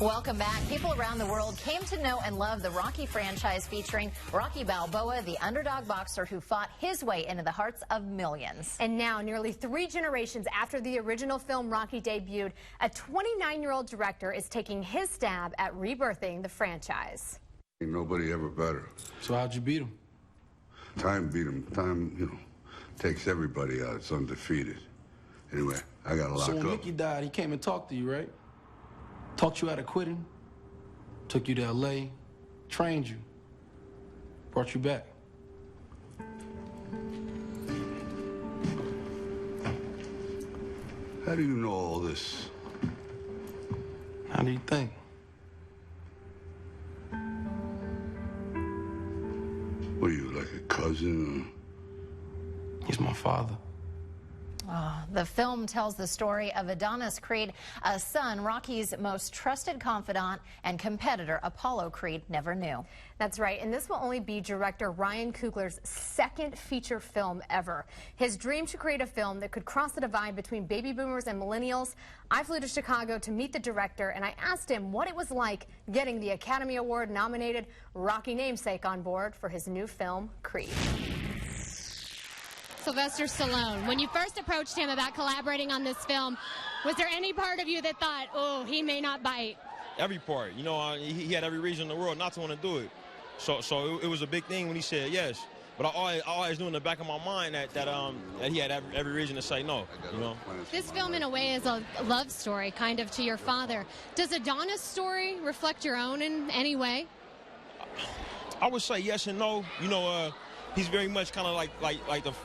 Welcome back. People around the world came to know and love the Rocky franchise featuring Rocky Balboa, the underdog boxer who fought his way into the hearts of millions. And now, nearly 3 generations after the original film Rocky debuted, a 29-year-old director is taking his stab at rebirthing the franchise. Ain't nobody ever better. So how'd you beat him? Time beat him. Time, takes everybody out. It's undefeated. Anyway, I got to lock So when up. Mickey died, he came and talked to you, right? Taught you how to quitting, took you to L.A., trained you, brought you back. How do you know all this? How do you think? What are you, like a cousin? He's my father. The film tells the story of Adonis Creed, a son Rocky's most trusted confidant and competitor Apollo Creed never knew. That's right, and this will only be director Ryan Coogler's second feature film ever. His dream to create a film that could cross the divide between baby boomers and millennials. I flew to Chicago to meet the director, and I asked him what it was like getting the Academy Award nominated Rocky namesake on board for his new film, Creed. Sylvester Stallone, when you first approached him about collaborating on this film, was there any part of you that thought, oh, he may not bite? Every part. He had every reason in the world not to want to do it. So it was a big thing when he said yes. But I always knew in the back of my mind that he had every reason to say no, This film, in a way, is a love story, kind of, to your father. Does Adonis' story reflect your own in any way? I would say yes and no. He's very much kind of like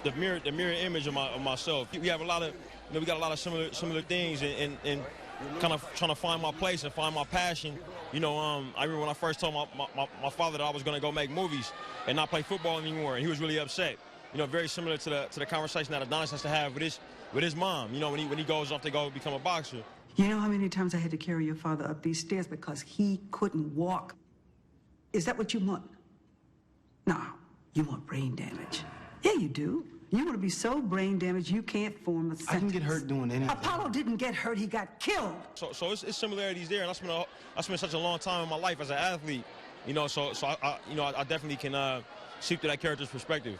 the mirror image of myself. We have a lot of, we got a lot of similar things, and kind of trying to find my place and find my passion. I remember when I first told my father that I was going to go make movies and not play football anymore, and he was really upset. Very similar to the conversation that Adonis has to have with his mom. When he goes off to go become a boxer. You know how many times I had to carry your father up these stairs because he couldn't walk? Is that what you want? No. You want brain damage. Yeah, you do. You want to be so brain damaged you can't form a sentence. I didn't get hurt doing anything. Apollo didn't get hurt, he got killed. So it's similarities there, and I spent such a long time in my life as an athlete, so I definitely can see through that character's perspective.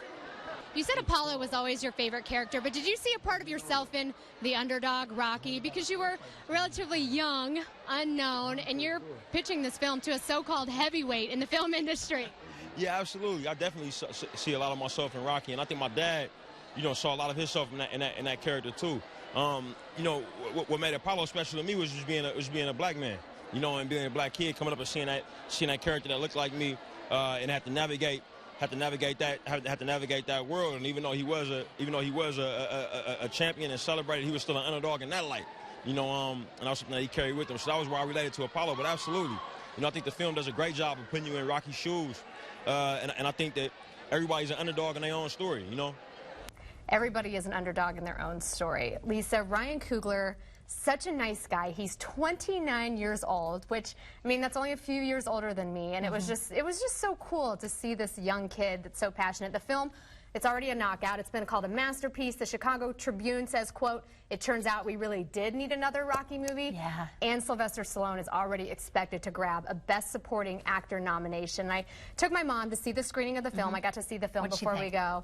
You said Apollo was always your favorite character, but did you see a part of yourself in the underdog Rocky? Because you were relatively young, unknown, and you're pitching this film to a so-called heavyweight in the film industry. Yeah, absolutely. I definitely see a lot of myself in Rocky, and I think my dad, saw a lot of himself in that character too. What made Apollo special to me was just being a black man, and being a black kid coming up and seeing that character that looked like me, and had to navigate that world. And even though he was a champion and celebrated, he was still an underdog in that light, and that was something that he carried with him. So that was why I related to Apollo. But absolutely, I think the film does a great job of putting you in Rocky's shoes. And I think that everybody's an underdog in their own story, Everybody is an underdog in their own story. Lisa, Ryan Coogler, such a nice guy. He's 29 years old, which, that's only a few years older than me. And it was just so cool to see this young kid that's so passionate. The film, it's already a knockout. It's been called a masterpiece. The Chicago Tribune says, quote, "It turns out we really did need another Rocky movie." Yeah. And Sylvester Stallone is already expected to grab a Best Supporting Actor nomination. I took my mom to see the screening of the film. I got to see the film before we go.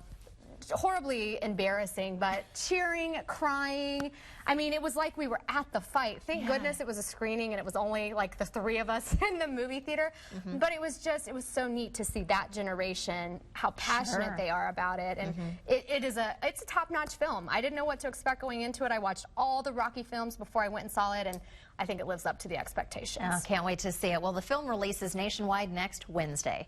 Horribly embarrassing, but cheering, crying. It was like we were at the fight. Thank goodness it was a screening and it was only like the 3 of us in the movie theater. But it was so neat to see that generation, how passionate they are about it. And it's a top-notch film. I didn't know what to expect going into it. I watched all the Rocky films before I went and saw it, and I think it lives up to the expectations. Oh, can't wait to see it. Well, the film releases nationwide next Wednesday.